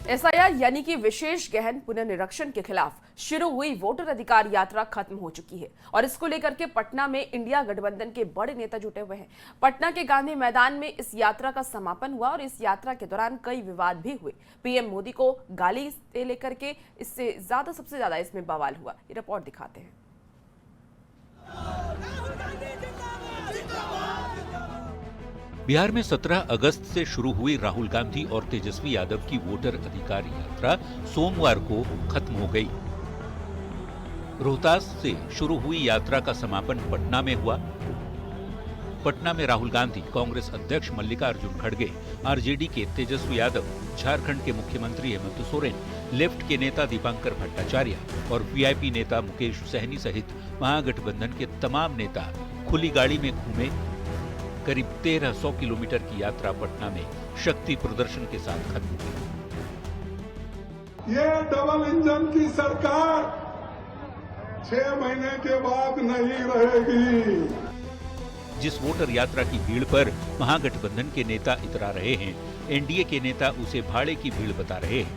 SIR यानी कि विशेष गहन पुनर्निरीक्षण के खिलाफ शुरू हुई वोटर अधिकार यात्रा खत्म हो चुकी है और इसको लेकर के पटना में इंडिया गठबंधन के बड़े नेता जुटे हुए हैं। पटना के गांधी मैदान में इस यात्रा का समापन हुआ और इस यात्रा के दौरान कई विवाद भी हुए। पीएम मोदी को गाली से लेकर के इससे ज्यादा सबसे ज्यादा इसमें बवाल हुआ। ये रिपोर्ट दिखाते हैं। बिहार में 17 अगस्त से शुरू हुई राहुल गांधी और तेजस्वी यादव की वोटर अधिकार यात्रा सोमवार को खत्म हो गई। रोहतास से शुरू हुई यात्रा का समापन पटना में हुआ। पटना में राहुल गांधी, कांग्रेस अध्यक्ष मल्लिकार्जुन खड़गे, आरजेडी के तेजस्वी यादव, झारखंड के मुख्यमंत्री हेमंत सोरेन, लेफ्ट के नेता दीपांकर भट्टाचार्य और वीआईपी नेता मुकेश सहनी सहित महागठबंधन के तमाम नेता खुली गाड़ी में घूमे। करीब 1300 किलोमीटर की यात्रा पटना में शक्ति प्रदर्शन के साथ खत्म हुई। ये डबल इंजन की सरकार 6 महीने के बाद नहीं रहेगी। जिस वोटर यात्रा की भीड़ पर महागठबंधन के नेता इतरा रहे हैं, एनडीए के नेता उसे भाड़े की भीड़ बता रहे हैं।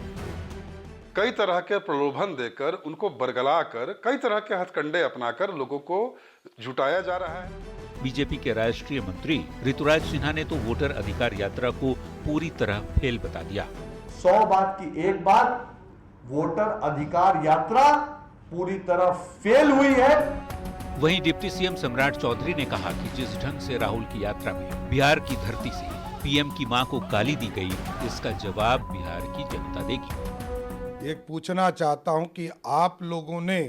कई तरह के प्रलोभन देकर, उनको बरगलाकर, कई तरह के हथकंडे अपनाकर लोगों को जुटाया जा रहा है। बीजेपी के राष्ट्रीय मंत्री ऋतुराज सिन्हा ने तो वोटर अधिकार यात्रा को पूरी तरह फेल बता दिया। 100 बात की एक बात, वोटर अधिकार यात्रा पूरी तरह फेल हुई है। वहीं डिप्टी सीएम सम्राट चौधरी ने कहा कि जिस ढंग से राहुल की यात्रा में बिहार की धरती से पीएम की मां को गाली दी गई, इसका जवाब बिहार की जनता देगी। एक पूछना चाहता हूं कि आप लोगों ने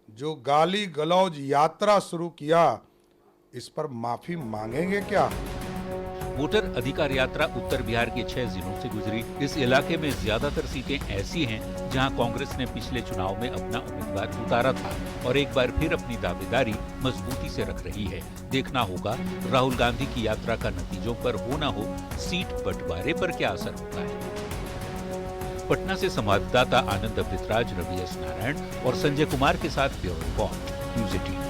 जो गाली गलौज यात्रा शुरू किया, इस पर माफी मांगेंगे क्या? वोटर अधिकार यात्रा उत्तर बिहार के 6 जिलों से गुजरी। इस इलाके में ज्यादातर सीटें ऐसी हैं जहां कांग्रेस ने पिछले चुनाव में अपना उम्मीदवार उतारा था और एक बार फिर अपनी दावेदारी मजबूती से रख रही है। देखना होगा राहुल गांधी की यात्रा का नतीजों पर हो न हो सीट बंटवारे पर क्या असर होता है। पटना से संवाददाता आनंद अमृतराज, रवि एस नारायण और संजय कुमार के साथ ब्यूरो रिपोर्ट, न्यूज़ 18।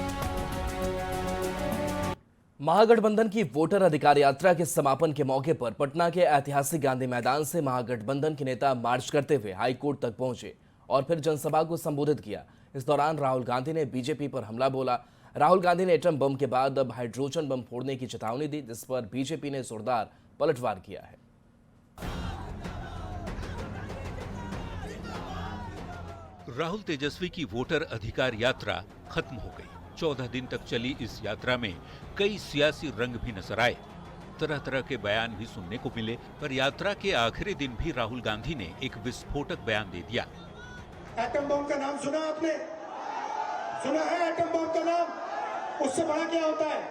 महागठबंधन की वोटर अधिकार यात्रा के समापन के मौके पर पटना के ऐतिहासिक गांधी मैदान से महागठबंधन के नेता मार्च करते हुए हाईकोर्ट तक पहुंचे और फिर जनसभा को संबोधित किया। इस दौरान राहुल गांधी ने बीजेपी पर हमला बोला। राहुल गांधी ने एटम बम के बाद अब हाइड्रोजन बम फोड़ने की चेतावनी दी, जिस पर बीजेपी ने जोरदार पलटवार किया है। राहुल तेजस्वी की वोटर अधिकार यात्रा खत्म हो गई। 14 दिन तक चली इस यात्रा में कई सियासी रंग भी नजर आए। तरह तरह के बयान भी सुनने को मिले, पर यात्रा के आखिरी दिन भी राहुल गांधी ने एक विस्फोटक बयान दे दिया। एटम बम का नाम सुना आपने? सुना है एटम बम का नाम? उससे बड़ा क्या होता है?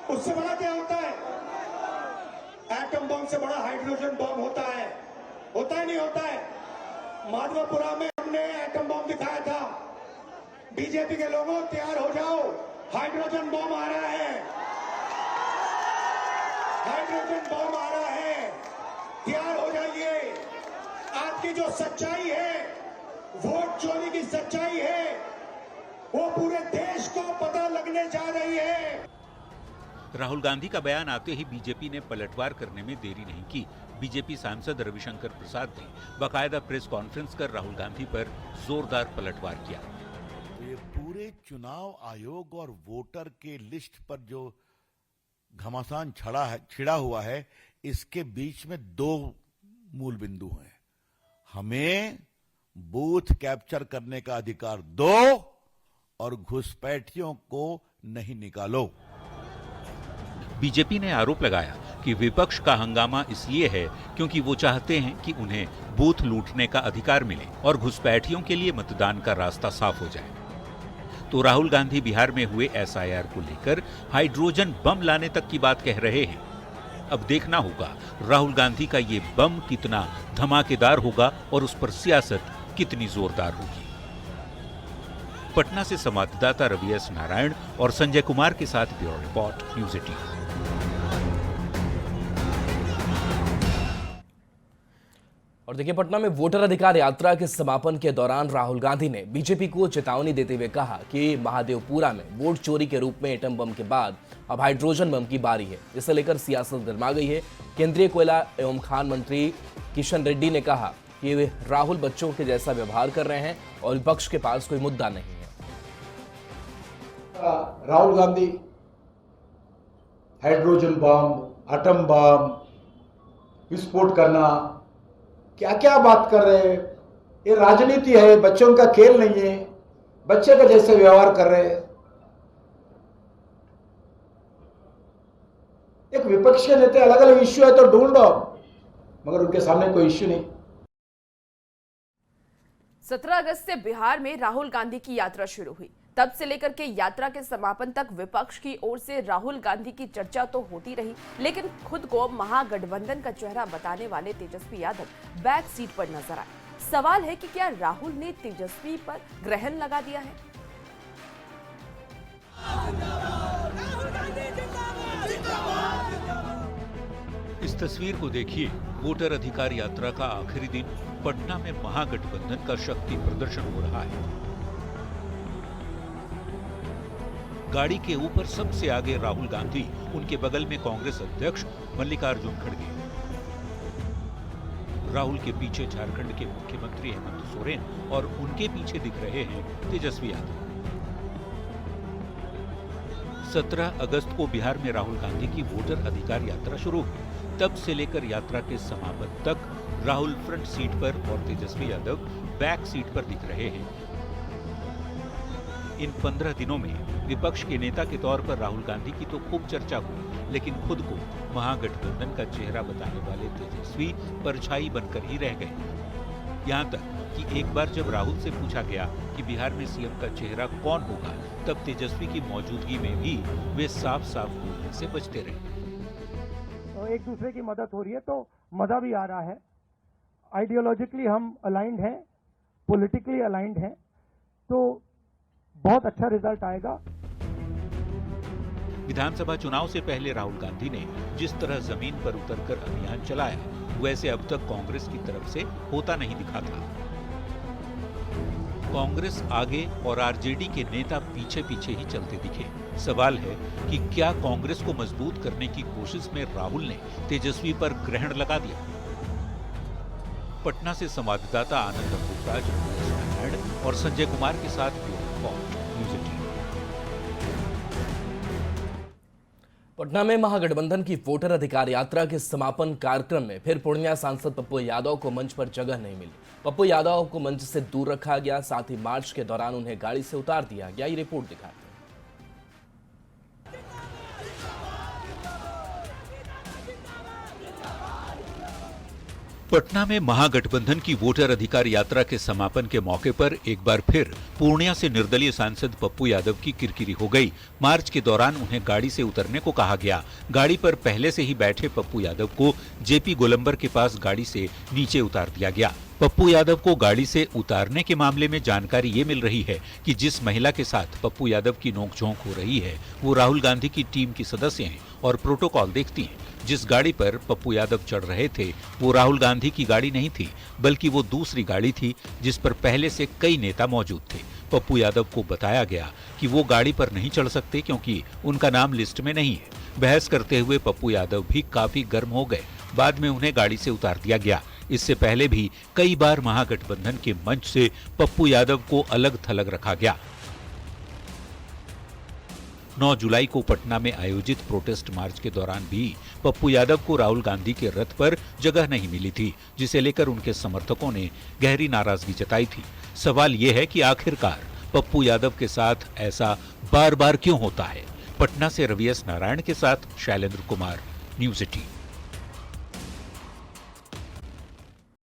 उससे बड़ा क्या होता है? एटम बम से बड़ा हाइड्रोजन बम होता है। होता है नहीं होता है? माधवपुरा में हमने एटम बम दिखाया था। बीजेपी के लोगों तैयार हो जाओ, हाइड्रोजन बम आ रहा है। हाइड्रोजन बम आ रहा है, तैयार हो जाइए। आपकी जो सच्चाई है, वोट चोरी की सच्चाई है, वो पूरे देश को पता लगने जा रही है। राहुल गांधी का बयान आते ही बीजेपी ने पलटवार करने में देरी नहीं की। बीजेपी सांसद रविशंकर प्रसाद ने बाकायदा प्रेस कॉन्फ्रेंस कर राहुल गांधी पर जोरदार पलटवार किया। ये पूरे चुनाव आयोग और वोटर के लिस्ट पर जो घमासान छिड़ा हुआ है, इसके बीच में 2 मूल बिंदु हैं। हमें बूथ कैप्चर करने का अधिकार दो और घुसपैठियों को नहीं निकालो। बीजेपी ने आरोप लगाया कि विपक्ष का हंगामा इसलिए है क्योंकि वो चाहते हैं कि उन्हें बूथ लूटने का अधिकार मिले और घुसपैठियों के लिए मतदान का रास्ता साफ हो जाए। तो राहुल गांधी बिहार में हुए एसआईआर को लेकर हाइड्रोजन बम लाने तक की बात कह रहे हैं। अब देखना होगा राहुल गांधी का ये बम कितना धमाकेदार होगा और उस पर सियासत कितनी जोरदार होगी। पटना से संवाददाता रवि एस नारायण और संजय कुमार के साथ ब्यूरो रिपोर्ट, न्यूज़ 18। और देखिए, पटना में वोटर अधिकार यात्रा के समापन के दौरान राहुल गांधी ने बीजेपी को चेतावनी देते हुए कहा कि महादेवपुरा में वोट चोरी के रूप में एटम बम के बाद अब हाइड्रोजन बम की बारी है। इसे लेकर सियासत गर्मा गई है। केंद्रीय कोयला एवं खान मंत्री किशन रेड्डी ने कहा कि वे राहुल बच्चों के जैसा व्यवहार कर रहे हैं और विपक्ष के पास कोई मुद्दा नहीं है। Rahul Gandhi hydrogen bomb, atom bomb, विस्फोट करना, क्या क्या बात कर रहे हैं। ये राजनीति है, बच्चों का खेल नहीं है। बच्चे का जैसे व्यवहार कर रहे हैं। एक विपक्ष के नेता अलग अलग इश्यू है तो ढूंढो, मगर उनके सामने कोई इश्यू नहीं। 17 अगस्त से बिहार में राहुल गांधी की यात्रा शुरू हुई। तब से लेकर के यात्रा के समापन तक विपक्ष की ओर से राहुल गांधी की चर्चा तो होती रही, लेकिन खुद को महागठबंधन का चेहरा बताने वाले तेजस्वी यादव बैक सीट पर नजर आए। सवाल है कि क्या राहुल ने तेजस्वी पर ग्रहण लगा दिया है? इस तस्वीर को देखिए। वोटर अधिकार यात्रा का आखिरी दिन पटना में महागठबंधन का शक्ति प्रदर्शन हो रहा है। गाड़ी के ऊपर सबसे आगे राहुल गांधी, उनके बगल में कांग्रेस अध्यक्ष मल्लिकार्जुन खड़गे। राहुल के पीछे झारखंड के मुख्यमंत्री हेमंत सोरेन और उनके पीछे दिख रहे हैं तेजस्वी यादव। 17 अगस्त को बिहार में राहुल गांधी की वोटर अधिकार यात्रा शुरू हुई। तब से लेकर यात्रा के समापन तक राहुल फ्रंट सीट पर और तेजस्वी यादव बैक सीट पर दिख रहे हैं। इन 15 दिनों में विपक्ष के नेता के तौर पर राहुल गांधी की तो खूब चर्चा हुई, लेकिन खुद को महागठबंधन का चेहरा बताने वाले तेजस्वी परछाई बनकर ही रह गए। यहाँ तक कि एक बार जब राहुल से पूछा गया कि बिहार में सीएम का चेहरा कौन होगा, तब तेजस्वी की मौजूदगी में भी वे साफ साफ बोलने से बचते रहे। तो एक दूसरे की मदद हो रही है तो मजा भी आ रहा है। आइडियोलॉजिकली हम अलाइंड हैं, पॉलिटिकली अलाइंड हैं, तो बहुत अच्छा रिजल्ट आएगा। विधानसभा चुनाव से पहले राहुल गांधी ने जिस तरह जमीन पर उतरकर अभियान चलाया, वैसे अब तक कांग्रेस की तरफ से होता नहीं दिखा था। कांग्रेस आगे और आरजेडी के नेता पीछे पीछे ही चलते दिखे। सवाल है कि क्या कांग्रेस को मजबूत करने की कोशिश में राहुल ने तेजस्वी पर ग्रहण लगा दिया? पटना से संवाददाता आनंद अम्बुजराज और संजय कुमार के साथ न्यूज़ 18। पटना में महागठबंधन की वोटर अधिकार यात्रा के समापन कार्यक्रम में फिर पूर्णिया सांसद पप्पू यादव को मंच पर जगह नहीं मिली। पप्पू यादव को मंच से दूर रखा गया, साथ ही मार्च के दौरान उन्हें गाड़ी से उतार दिया गया। ये रिपोर्ट दिखाते हैं। पटना में महागठबंधन की वोटर अधिकार यात्रा के समापन के मौके पर एक बार फिर पूर्णिया से निर्दलीय सांसद पप्पू यादव की किरकिरी हो गई। मार्च के दौरान उन्हें गाड़ी से उतरने को कहा गया। गाड़ी पर पहले से ही बैठे पप्पू यादव को जेपी गोलंबर के पास गाड़ी से नीचे उतार दिया गया। पप्पू यादव को गाड़ी से उतारने के मामले में जानकारी ये मिल रही है कि जिस महिला के साथ पप्पू यादव की नोकझोंक हो रही है, वो राहुल गांधी की टीम की सदस्य हैं और प्रोटोकॉल देखती हैं। जिस गाड़ी पर पप्पू यादव चढ़ रहे थे, वो राहुल गांधी की गाड़ी नहीं थी, बल्कि वो दूसरी गाड़ी थी जिस पर पहले से कई नेता मौजूद थे। पप्पू यादव को बताया गया कि वो गाड़ी पर नहीं चढ़ सकते क्योंकि उनका नाम लिस्ट में नहीं है। बहस करते हुए पप्पू यादव भी काफी गर्म हो गए। बाद में उन्हें गाड़ी से उतार दिया गया। इससे पहले भी कई बार महागठबंधन के मंच से पप्पू यादव को अलग थलग रखा गया। 9 जुलाई को पटना में आयोजित प्रोटेस्ट मार्च के दौरान भी पप्पू यादव को राहुल गांधी के रथ पर जगह नहीं मिली थी, जिसे लेकर उनके समर्थकों ने गहरी नाराजगी जताई थी। सवाल यह है कि आखिरकार पप्पू यादव के साथ ऐसा बार बार क्यों होता है? पटना से रवि एस नारायण के साथ शैलेंद्र कुमार, न्यूज़ 18।